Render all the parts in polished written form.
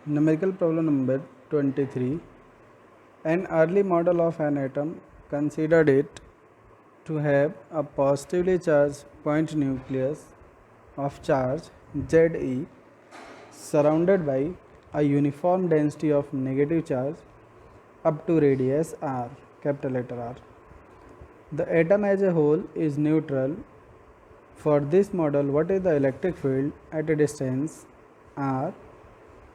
Numerical problem number 23. An early model of an atom considered it to have a positively charged point nucleus of charge Ze surrounded by a uniform density of negative charge up to radius r, capital letter R. The atom as a whole is neutral. For this model, what is the electric field at a distance r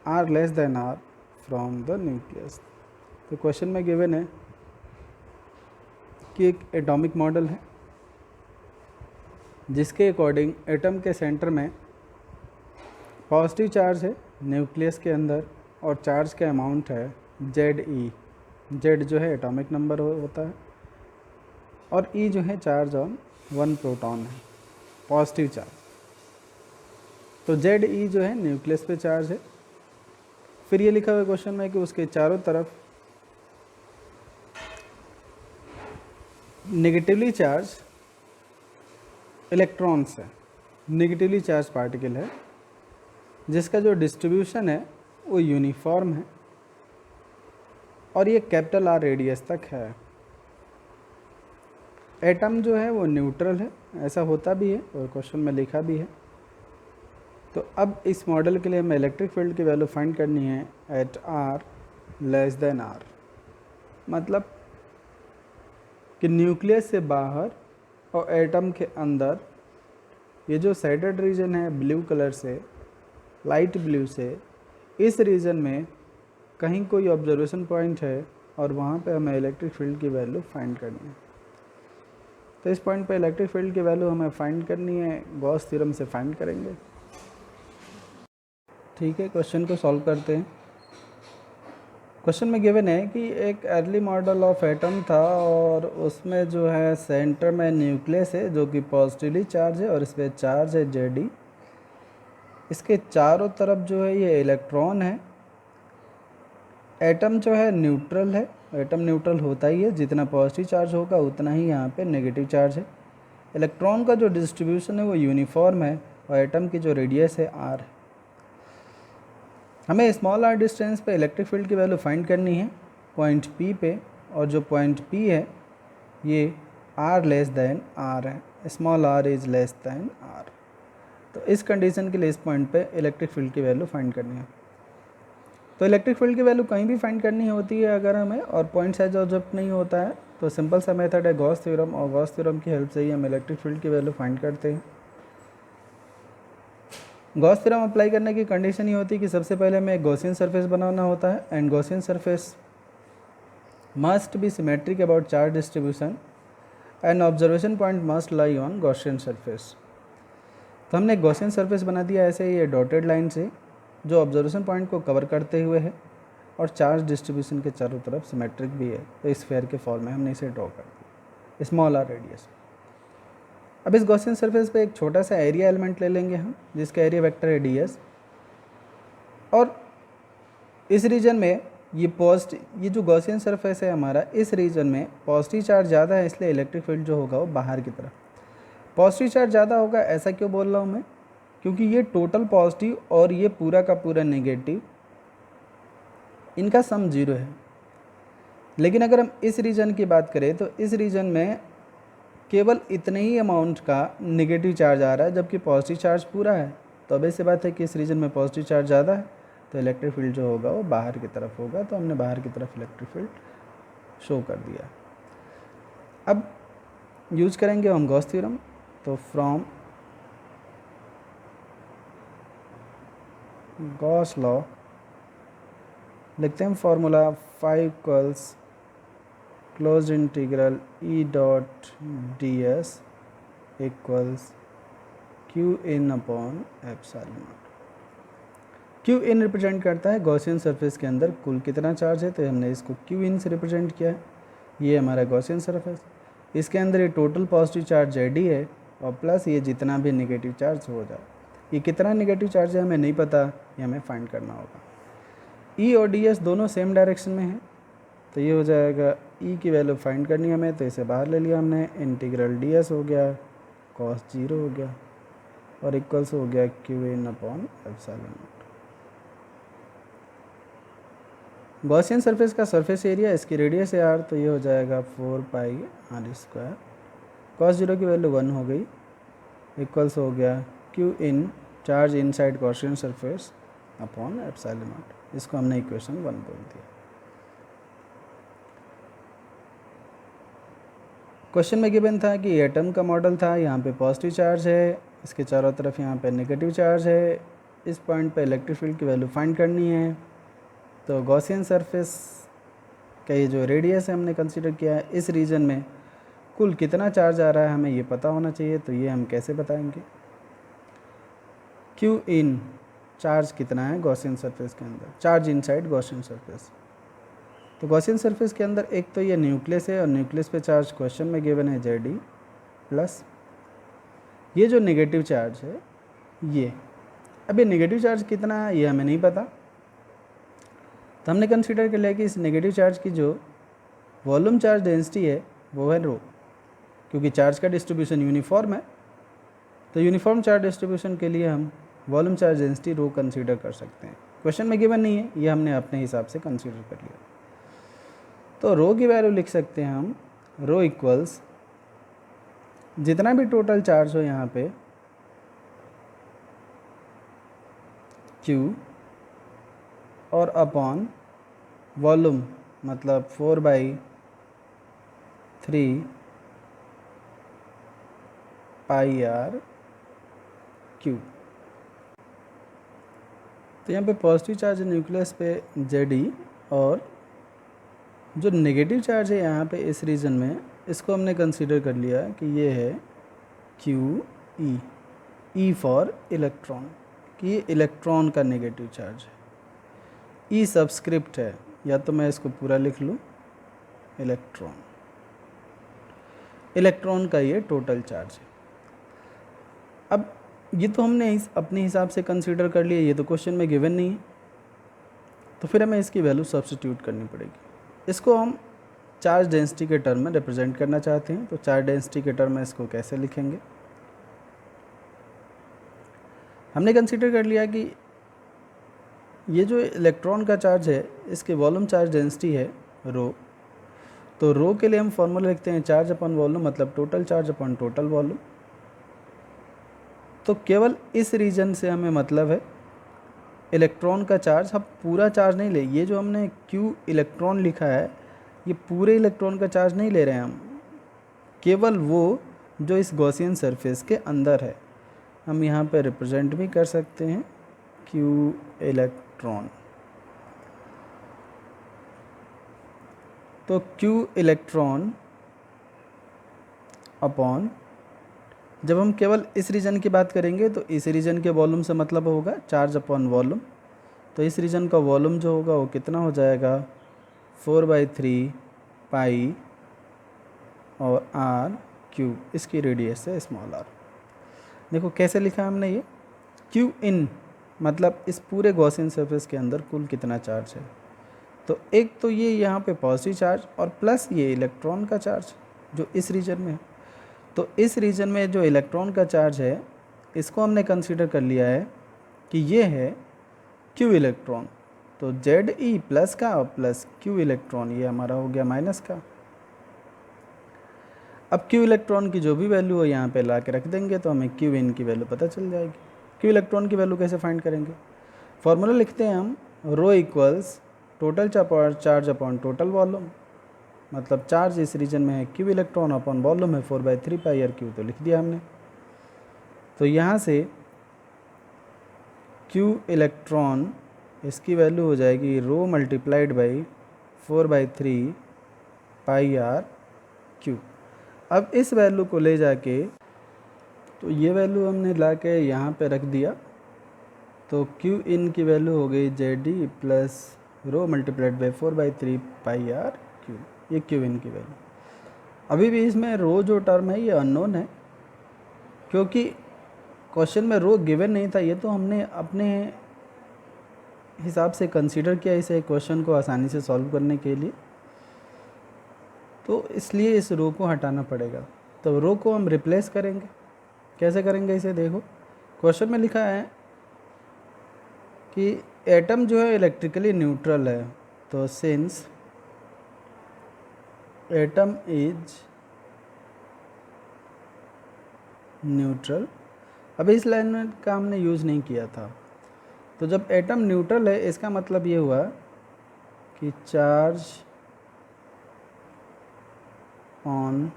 less than r from the nucleus? तो question में given है कि एक atomic model है जिसके according atom के centre में positive charge है न्यूक्लियस के अंदर और चार्ज का अमाउंट है Ze. Z जो है एटॉमिक नंबर होता है और E जो है चार्ज ऑन वन प्रोटॉन है, पॉजिटिव चार्ज। तो Ze जो है न्यूक्लियस पे चार्ज है। फिर ये लिखा हुआ क्वेश्चन में कि उसके चारों तरफ नेगेटिवली चार्ज इलेक्ट्रॉन्स है, नेगेटिवली चार्ज पार्टिकल है जिसका जो डिस्ट्रीब्यूशन है वो यूनिफॉर्म है और ये कैपिटल R रेडियस तक है। एटम जो है वो न्यूट्रल है, ऐसा होता भी है और क्वेश्चन में लिखा भी है। तो अब इस मॉडल के लिए हमें इलेक्ट्रिक फील्ड की वैल्यू फाइंड करनी है at R less than R। मतलब कि न्यूक्लियस से बाहर और एटम के अंदर ये जो साइडेड रीजन है ब्लू कलर से, लाइट ब्लू से, इस रीजन में कहीं कोई ऑब्जर्वेशन पॉइंट है और वहाँ पे हमें इलेक्ट्रिक फील्ड की वैल्यू फाइंड करनी है। तो इस पॉइंट पे इलेक्ट्रिक फील्ड की वैल्यू हमें फाइंड करनी है, गॉस थ्योरम से फाइंड करेंगे। ठीक है, क्वेश्चन को सॉल्व करते हैं। क्वेश्चन में गिवन है कि एक अर्ली मॉडल ऑफ एटम था और उसमें जो है सेंटर में न्यूक्लियस है जो कि पॉजिटिवली चार्ज है और इस पर चार्ज है Ze। इसके चारों तरफ जो है ये इलेक्ट्रॉन है। एटम जो है न्यूट्रल है, एटम न्यूट्रल होता ही है, जितना पॉजिटिव चार्ज होगा उतना ही यहाँ पे नेगेटिव चार्ज है। इलेक्ट्रॉन का जो डिस्ट्रीब्यूशन है वो यूनिफॉर्म है और एटम की जो रेडियस है R है। हमें स्मॉल r डिस्टेंस पे इलेक्ट्रिक फील्ड की वैल्यू फाइंड करनी है पॉइंट P पे, और जो पॉइंट P है ये R लेस दैन R है, small r is less than R। तो इस कंडीशन के लिए इस पॉइंट पे इलेक्ट्रिक फील्ड की वैल्यू फाइंड करनी है। तो इलेक्ट्रिक फील्ड की वैल्यू कहीं भी फाइंड करनी होती है अगर हमें, और पॉइंट साइज ऑब्जेक्ट नहीं होता है, तो सिंपल सा मेथड है गॉस थ्योरम, और गॉस थ्योरम की हेल्प से ही हम इलेक्ट्रिक फील्ड की वैल्यू फाइंड करते हैं। गॉस थ्योरम अप्लाई करने की कंडीशन ये होती है कि सबसे पहले हमें एक गॉसियन सरफेस बनाना होता है and Gaussian surface must be symmetric about charge distribution and observation point must lie on Gaussian surface. तो हमने गॉसियन सरफेस बना दिया ऐसे ये डॉटेड लाइन से जो ऑब्जर्वेशन पॉइंट को कवर करते हुए है और चार्ज डिस्ट्रीब्यूशन के चारों तरफ सिमेट्रिक भी है। तो इस स्फीयर के फॉर्म में हमने इसे ड्रॉ कर दिया, स्मॉल r रेडियस। अब इस गॉसियन सरफेस पे एक छोटा सा एरिया एलिमेंट ले लेंगे हम जिसका एरिया वेक्टर है ds, और इस रीजन में ये जो गॉसियन सरफेस है हमारा, इस रीजन में पॉजिटिव चार्ज ज़्यादा है, इसलिए इलेक्ट्रिक फील्ड जो होगा वो बाहर की तरफ। पॉजिटिव चार्ज ज़्यादा होगा ऐसा क्यों बोल रहा हूँ मैं, क्योंकि ये टोटल पॉजिटिव और ये पूरा का पूरा नेगेटिव, इनका सम 0 है। लेकिन अगर हम इस रीजन की बात करें तो इस रीजन में केवल इतने ही अमाउंट का नेगेटिव चार्ज आ रहा है जबकि पॉजिटिव चार्ज पूरा है। तो अब ऐसी बात है कि इस रीजन में पॉजिटिव चार्ज ज़्यादा है तो इलेक्ट्रिक फील्ड जो होगा वो बाहर की तरफ होगा। तो हमने बाहर की तरफ इलेक्ट्रिक फील्ड शो कर दिया। अब यूज करेंगे हम गॉस थ्योरम। तो फ्रॉम गॉस लॉ लिखते हैं formula 5 equals closed integral E dot ds equals Qin upon epsilon not. Qin represent करता है गॉसियन सरफेस के अंदर कुल कितना चार्ज है, तो हमने इसको Qin से रिप्रेजेंट किया है। ये हमारा गॉसियन सरफेस, इसके अंदर ये टोटल पॉजिटिव चार्ज Jd है और प्लस ये जितना भी नेगेटिव चार्ज हो जाए। ये कितना नेगेटिव चार्ज है हमें नहीं पता, ये हमें फाइंड करना होगा। E और ds दोनों सेम डायरेक्शन में है, तो ये हो जाएगा E की वैल्यू फाइंड करनी है हमें, तो इसे बाहर ले लिया हमने, इंटीग्रल ds हो गया, cos 0 हो गया और इक्वल्स हो गया Qin upon epsilon not. Gaussian surface का सरफेस एरिया, इसकी रेडियस है r, तो ये हो जाएगा 4 पाई r स्क्वायर, cos 0 की वैल्यू 1 हो गई, इक्वल्स हो गया q in charge inside Gaussian surface upon epsilon not. इसको हमने इक्वेशन 1 बोल दिया। क्वेश्चन में गिवन था कि एटम का मॉडल था, यहाँ पे पॉजिटिव चार्ज है, इसके चारों तरफ यहाँ पे नेगेटिव चार्ज है, इस पॉइंट पे इलेक्ट्रिक फील्ड की वैल्यू फाइंड करनी है। तो गॉसियन सरफेस का ये जो रेडियस है हमने कंसीडर किया है, इस रीजन में कुल कितना चार्ज आ रहा है हमें ये पता होना चाहिए। तो ये हम कैसे बताएंगे, क्यू इन चार्ज कितना है गॉसियन सरफेस के अंदर, चार्ज इनसाइड गॉसियन सरफेस। तो गॉसियन सरफेस के अंदर एक तो ये न्यूक्लियस है, और न्यूक्लियस पे चार्ज क्वेश्चन में गिवन है Zi प्लस ये जो नेगेटिव चार्ज है ये। अब ये नेगेटिव चार्ज कितना है ये हमें नहीं पता, तो हमने कंसीडर कर लिया कि इस नेगेटिव चार्ज की जो वॉल्यूम चार्ज डेंसिटी है वो है रो, क्योंकि चार्ज का डिस्ट्रीब्यूशन यूनिफॉर्म है। तो यूनिफॉर्म चार्ज डिस्ट्रीब्यूशन के लिए हम volume charge density rho consider कर सकते हैं। क्वेश्चन में गिवन नहीं है, ये हमने अपने हिसाब से कंसीडर कर लिया। तो रो की वैल्यू लिख सकते हैं हम, रो इक्वल्स जितना भी टोटल चार्ज हो यहाँ पे Q और अपॉन वॉल्यूम, मतलब 4/3 पाई r Q। तो यहाँ पे पॉजिटिव चार्ज है न्यूक्लियस पे Zi, और जो नेगेटिव चार्ज है यहाँ पे इस रीजन में, इसको हमने कंसीडर कर लिया कि ये है QE, E फॉर इलेक्ट्रॉन, कि ये इलेक्ट्रॉन का नेगेटिव चार्ज है। E सबस्क्रिप्ट है, या तो मैं इसको पूरा लिख लूँ इलेक्ट्रॉन, इलेक्ट्रॉन का ये टोटल चार्ज है। अब ये तो हमने अपने हिसाब से कंसीडर कर लिया, ये तो क्वेश्चन में गिवन नहीं है, तो फिर हमें इसकी वैल्यू सब्स्टिट्यूट करनी पड़ेगी। इसको हम चार्ज डेंसिटी के टर्म में रिप्रेजेंट करना चाहते हैं, तो चार्ज डेंसिटी के टर्म में इसको कैसे लिखेंगे। हमने कंसीडर कर लिया कि ये जो इलेक्ट्रॉन का चार्ज है इसके वॉल्यूम चार्ज डेंसिटी है रो, तो रो के लिए हम फॉर्मूला लिखते हैं चार्ज अपॉन वॉल्यूम, मतलब total charge upon total volume. तो केवल इस रीजन से हमें मतलब है इलेक्ट्रॉन का चार्ज, हम पूरा चार्ज नहीं ले, ये जो हमने Q इलेक्ट्रॉन लिखा है ये पूरे इलेक्ट्रॉन का चार्ज नहीं ले रहे हैं हम, केवल वो जो इस गॉसियन सरफेस के अंदर है। हम यहाँ पे रिप्रेजेंट भी कर सकते हैं Q इलेक्ट्रॉन। तो Q इलेक्ट्रॉन अपॉन, जब हम केवल इस रीजन की बात करेंगे तो इस रीजन के वॉल्यूम से मतलब होगा चार्ज अपॉन वॉल्यूम। तो इस रीजन का वॉल्यूम जो होगा वो कितना हो जाएगा 4/3 पाई और r/Q, इसकी रेडियस है स्मॉल r। देखो कैसे लिखा है हमने ये, Q इन मतलब इस पूरे गॉसियन सरफेस के अंदर कुल कितना चार्ज है। तो एक तो ये यहाँ पे पॉजिटिव चार्ज और प्लस ये इलेक्ट्रॉन का चार्ज जो इस रीजन में है। तो इस रीजन में जो इलेक्ट्रॉन का चार्ज है इसको हमने कंसीडर कर लिया है कि ये है Q इलेक्ट्रॉन। तो Ze प्लस का और प्लस Q इलेक्ट्रॉन ये हमारा हो गया माइनस का। अब Q इलेक्ट्रॉन की जो भी वैल्यू हो यहाँ पे ला के रख देंगे तो हमें Q इन की वैल्यू पता चल जाएगी। Q इलेक्ट्रॉन की वैल्यू कैसे फाइंड करेंगे, फॉर्मूला लिखते हैं हम, rho equals total charge upon total volume, मतलब चार्ज इस रीजन में है Q इलेक्ट्रॉन अपॉन वॉल्यूम है 4/3 पाई r Q, तो लिख दिया हमने। तो यहाँ से Q इलेक्ट्रॉन इसकी वैल्यू हो जाएगी rho multiplied by 4/3 pi r Q। अब इस वैल्यू को ले जाके, तो ये वैल्यू हमने ला के यहाँ पे रख दिया, तो Q इन की वैल्यू हो गई Ze plus row multiplied by 4/3 pi r Q, ये Q इन की वैल्यू। अभी भी इसमें रो जो टर्म है ये अननोन है, क्योंकि क्वेश्चन में रो गिवन नहीं था, ये तो हमने अपने हिसाब से कंसीडर किया इसे क्वेश्चन को आसानी से सॉल्व करने के लिए, तो इसलिए इस रो को हटाना पड़ेगा। तो रो को हम रिप्लेस करेंगे, कैसे करेंगे इसे देखो, क्वेश्चन में लिखा है कि एटम जो है इलेक्ट्रिकली न्यूट्रल है, तो सिंस एटम इज न्यूट्रल, अभी इस लाइन में का हमने यूज़ नहीं किया था। तो जब एटम न्यूट्रल है इसका मतलब ये हुआ कि charge on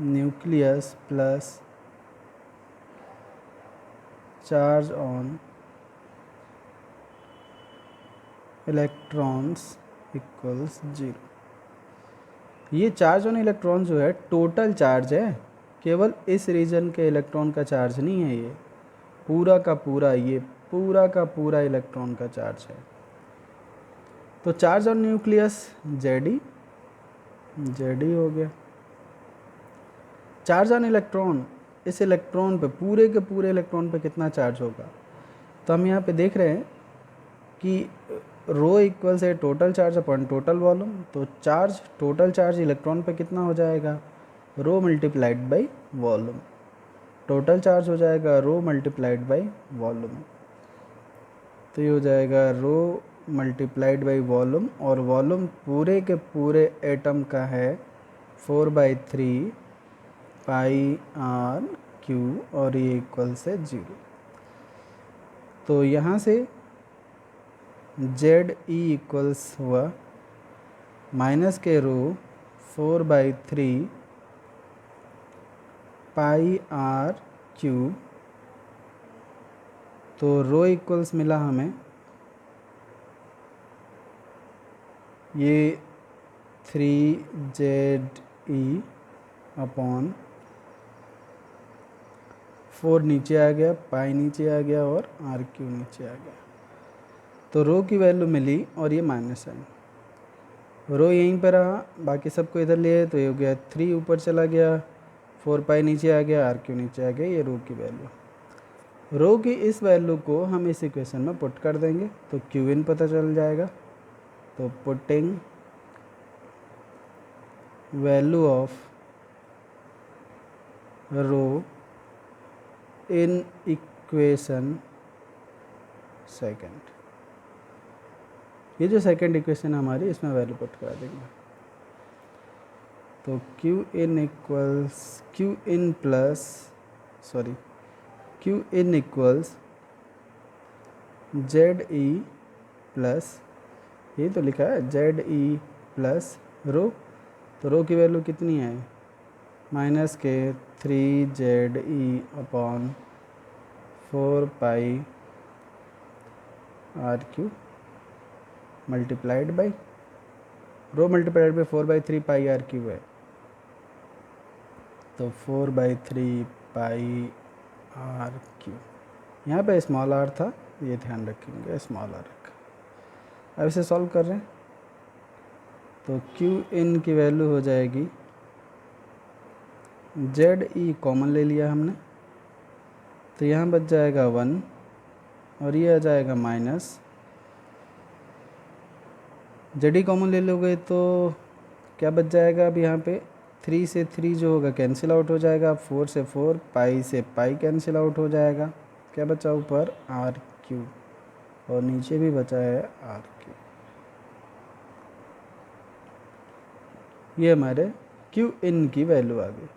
nucleus plus charge on electrons equals 0। ये चार्ज ऑन इलेक्ट्रॉन जो है टोटल चार्ज है, केवल इस रीजन के इलेक्ट्रॉन का चार्ज नहीं है, ये पूरा का पूरा, ये पूरा का पूरा इलेक्ट्रॉन का चार्ज है। तो चार्ज ऑन न्यूक्लियस जेडी हो गया। चार्ज ऑन इलेक्ट्रॉन, इस इलेक्ट्रॉन पे, पूरे के पूरे इलेक्ट्रॉन पे कितना चार्ज होगा, तो हम यहाँ पे देख रहे हैं कि रो इक्वल्स है total charge upon total volume. तो चार्ज, टोटल चार्ज इलेक्ट्रॉन पे कितना हो जाएगा, rho multiplied by volume. Total charge हो जाएगा रो मल्टीप्लाइड बाई वॉल्यूम, तो ये हो जाएगा रो मल्टीप्लाइड बाई वॉल्यूम, और वॉल्यूम पूरे के पूरे एटम का है 4/3 पाई आर क्यू, और ये इक्वल से 0। तो यहाँ से जेड ई इक्वल्स हुआ माइनस के रो 4/3 पाई आर क्यू। तो रो इक्वल्स मिला हमें ये 3ZE अपॉन 4 नीचे आ गया, पाई नीचे आ गया और आर क्यू नीचे आ गया। तो रो की वैल्यू मिली और ये माइनस साइन, रो यहीं पर रहा, बाकी सबको इधर लिए तो ये हो गया 3 ऊपर चला गया, 4 पाई नीचे आ गया, आर क्यू नीचे आ गया, ये रो की वैल्यू। रो की इस वैल्यू को हम इस इक्वेशन में पुट कर देंगे तो क्यू इन पता चल जाएगा। तो putting value of rho in equation second, ये जो सेकंड इक्वेशन हमारी, इसमें वैल्यू पुट कर देंगे। तो Q in equals Z E plus, ये तो लिखा है जेड ई प्लस रो। तो रो की वैल्यू कितनी है, माइनस के 3ZE upon 4 pi r q multiplied by rho multiplied by 4/3 pi r q है। तो 4/3 पाई आर क्यू, यहाँ पे स्मॉल आर था, ये ध्यान रखेंगे स्मॉल आर रखा। अब इसे सॉल्व कर रहे हैं तो क्यू इन की वैल्यू हो जाएगी, जेड ई कॉमन ले लिया हमने, तो यहाँ बच जाएगा 1 और ये आ जाएगा माइनस। जेड ई कॉमन ले लोगे तो क्या बच जाएगा, अब यहाँ पे 3 से 3 जो होगा कैंसिल आउट हो जाएगा, 4 से 4, पाई से पाई कैंसिल आउट हो जाएगा, क्या बचा ऊपर आर क्यू, और नीचे भी बचा है आर क्यू। ये हमारे क्यू इन की वैल्यू आ गई।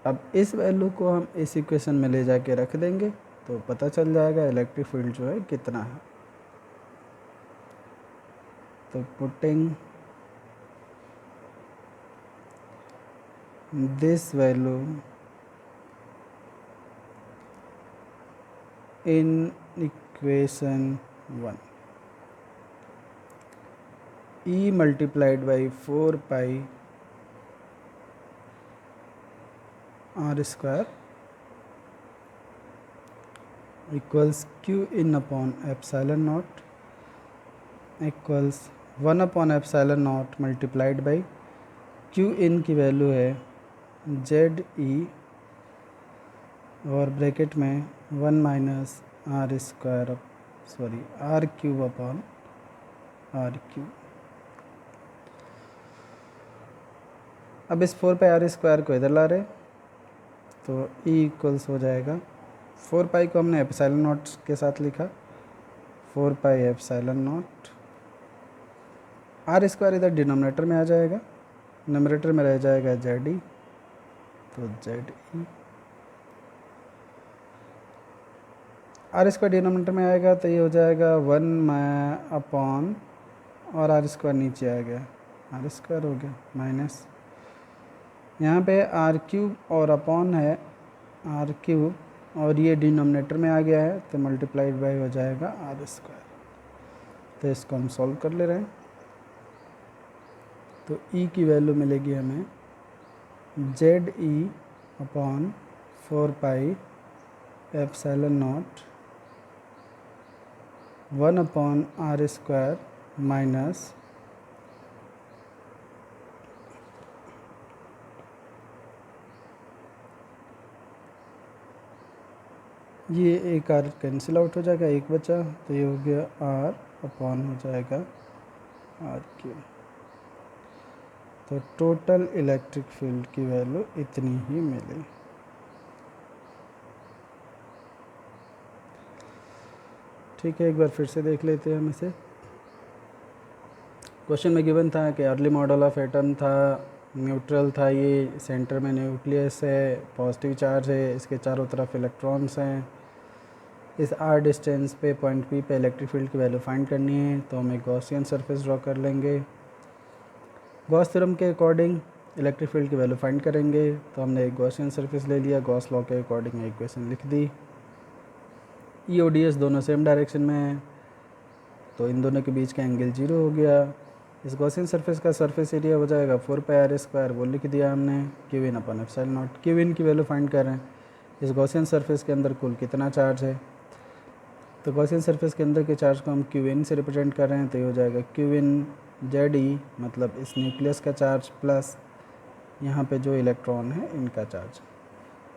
अब इस वैल्यू को हम इस इक्वेशन में ले जाके रख देंगे तो पता चल जाएगा इलेक्ट्रिक फील्ड जो है कितना है। तो putting this value in equation 1, E multiplied by 4 pi r square equals q in upon epsilon naught equals 1 upon epsilon naught multiplied by q in की वैल्यू है जेड ई और ब्रैकेट में 1 minus r square r cube upon r cube. अब इस 4 pi are square को इधर ला रहे तो ई इक्वल्स हो जाएगा 4 पाई को हमने एप्सिलॉन नॉट के साथ लिखा, 4 pi epsilon nought, r square इधर डिनोमिनेटर में आ जाएगा, नोमिनेटर में रह जाएगा जेड ई, तो Z E R square denominator में आएगा तो ये हो जाएगा 1 अपॉन, और आर स्क्वायर नीचे आ गया, आर स्क्वायर हो गया माइनस, यहाँ पे आर क्यूब और अपॉन है आर क्यूब, और ये डिनोमिनेटर में आ गया है तो मल्टीप्लाइड बाय हो जाएगा आर स्क्वायर। तो इसको हम सॉल्व कर ले रहे हैं, तो ई की वैल्यू मिलेगी हमें Z E upon 4 pi epsilon nought 1 upon r square minus ये एक आर कैंसिल आउट हो जाएगा, एक बचा, तो ये हो गया आर अपॉन हो जाएगा आर क्यू। तो टोटल इलेक्ट्रिक फील्ड की वैल्यू इतनी ही मिली। ठीक है, एक बार फिर से देख लेते हैं हम इसे। क्वेश्चन में गिवन था कि अर्ली मॉडल ऑफ एटम था, न्यूट्रल था, ये सेंटर में न्यूक्लियस है, पॉजिटिव चार्ज है, इसके चारों तरफ इलेक्ट्रॉन्स हैं, इस आर डिस्टेंस पे पॉइंट पी पे इलेक्ट्रिक फील्ड की वैल्यू फाइंड करनी है। तो हम एक गॉसियन सरफेस ड्रॉ कर लेंगे, गॉस थ्योरम के अकॉर्डिंग इलेक्ट्रिक फील्ड की वैल्यू फाइंड करेंगे। तो हमने एक गॉसियन सरफेस ले लिया, गॉस लॉ के अकॉर्डिंग इक्वेशन लिख दी। ई और डी एस दोनों सेम डायरेक्शन में है, तो इन दोनों के बीच का एंगल 0 हो गया। इस गॉसियन सरफेस का सरफेस एरिया हो जाएगा 4 पाई आर स्क्वायर, वो लिख दिया हमने, Q in upon epsilon naught. Q in की वैल्यू फाइंड कर रहे हैं, इस गॉसियन सरफेस के अंदर कुल कितना चार्ज है। तो गॉसियन सरफेस के अंदर के चार्ज को हम क्यू इन से रिप्रेजेंट कर रहे हैं, तो ये हो जाएगा क्यू इन जेड ई, मतलब इस न्यूक्लियस का चार्ज प्लस यहाँ पे जो इलेक्ट्रॉन है इनका चार्ज।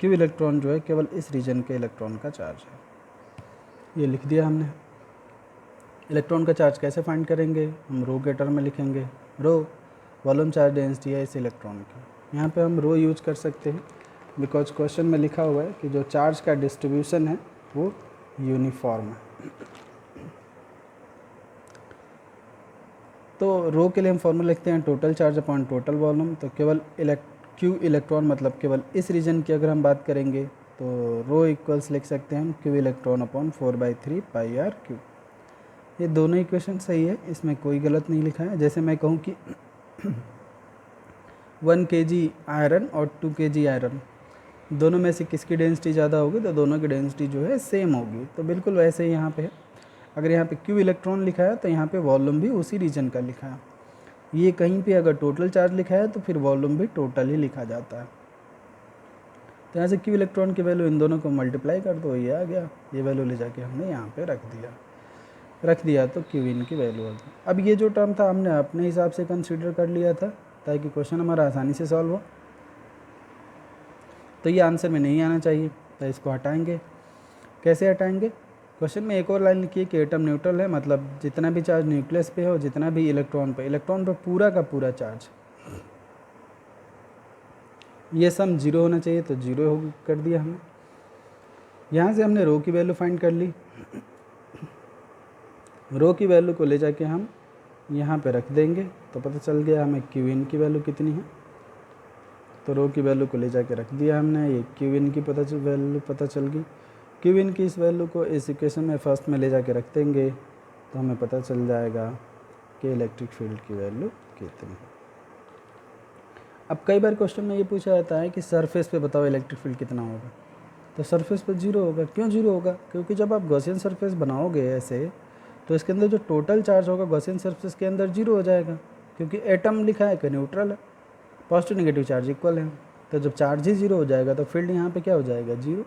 क्यू इलेक्ट्रॉन जो है केवल इस रीजन के इलेक्ट्रॉन का चार्ज है, ये लिख दिया हमने। इलेक्ट्रॉन का चार्ज कैसे फाइंड करेंगे, हम रो के टर्म में लिखेंगे। रो वॉल्यूम चार्ज डेंसिटी है इस इलेक्ट्रॉन की, यहाँ पे हम रो यूज कर सकते हैं बिकॉज क्वेश्चन में लिखा हुआ है कि जो चार्ज का डिस्ट्रीब्यूशन है वो यूनिफॉर्म है। तो रो के लिए हम फॉर्मूला लिखते हैं total charge upon total volume. तो केवल क्यू इलेक्ट्रॉन मतलब केवल इस रीजन की अगर हम बात करेंगे तो रो इक्वल्स लिख सकते हैं हम q electron upon 4/3 pi r q. ये दोनों इक्वेशन सही है, इसमें कोई गलत नहीं लिखा है। जैसे मैं कहूँ कि 1 kg आयरन और 2 kg आयरन, दोनों में से किसकी डेंसिटी ज़्यादा होगी, तो दोनों की डेंसिटी जो है सेम होगी। तो बिल्कुल वैसे ही यहाँ पे है, अगर यहाँ पे क्यू इलेक्ट्रॉन लिखा है तो यहाँ पे वॉल्यूम भी उसी रीजन का लिखा है। ये कहीं पे अगर टोटल चार्ज लिखा है तो फिर वॉल्यूम भी टोटल ही लिखा जाता है। तो यहाँ से क्यू इलेक्ट्रॉन की वैल्यू इन दोनों को मल्टीप्लाई कर दो, ये आ गया, ये वैल्यू ले जाके हमने यहाँ पे रख दिया तो क्यू इन की वैल्यू आ गई। अब ये जो टर्म था हमने अपने हिसाब से कंसिडर कर लिया था ताकि क्वेश्चन हमारा आसानी से सॉल्व हो। तो ये आंसर में नहीं आना चाहिए, तो इसको हटाएंगे। कैसे हटाएंगे, क्वेश्चन में एक और लाइन लिखी है कि एटम न्यूट्रल है, मतलब जितना भी चार्ज न्यूक्लियस पे हो, जितना भी इलेक्ट्रॉन पे पूरा का पूरा चार्ज, ये सम 0 होना चाहिए, तो 0 कर दिया हमने। यहाँ से हमने रो की वैल्यू फाइंड कर ली, रो की वैल्यू को ले जाके हम यहाँ पे रख देंगे तो पता चल गया हमें क्यू इन की वैल्यू कितनी है। तो रो की वैल्यू को ले जाके रख दिया हमने, ये क्यू इन की वैल्यू पता चल गई। क्यू इन की इस वैल्यू को इस इक्वेशन में फर्स्ट में ले जाके रख देंगे तो हमें पता चल जाएगा कि इलेक्ट्रिक फील्ड की वैल्यू कितनी है। अब कई बार क्वेश्चन में ये पूछा जाता है कि सरफेस पे बताओ इलेक्ट्रिक फील्ड कितना होगा, तो सरफेस पे 0 होगा। क्यों 0 होगा, क्योंकि जब आप गॉसियन सरफेस बनाओगे ऐसे तो इसके अंदर जो टोटल चार्ज होगा गॉसियन सरफेस के अंदर 0 हो जाएगा, क्योंकि एटम लिखा है कि न्यूट्रल है, पॉजिटिव नेगेटिव चार्ज इक्वल है। तो जब चार्ज ही 0 हो जाएगा तो फील्ड यहाँ पे क्या हो जाएगा, 0।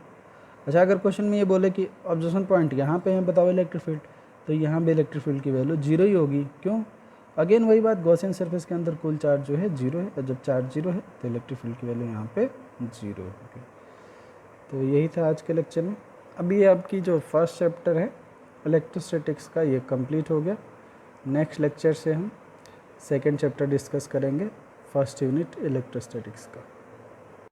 अच्छा, अगर क्वेश्चन में ये बोले कि ऑब्जर्वेशन पॉइंट यहाँ पे है, बताओ इलेक्ट्रिक फील्ड, तो यहाँ पे इलेक्ट्रिक फील्ड की वैल्यू 0 ही होगी। क्यों, अगेन वही बात, गॉसियन सरफेस के अंदर कुल चार्ज जो है 0 है, और जब चार्ज 0 है तो इलेक्ट्रिक फील्ड की वैल्यू यहाँ पे 0 होगी। तो यही था आज के लेक्चर में। अभी आपकी जो फर्स्ट चैप्टर है इलेक्ट्रोस्टैटिक्स का ये कंप्लीट हो गया। नेक्स्ट लेक्चर से हम सेकेंड चैप्टर डिस्कस करेंगे, फर्स्ट यूनिट इलेक्ट्रोस्टैटिक्स का।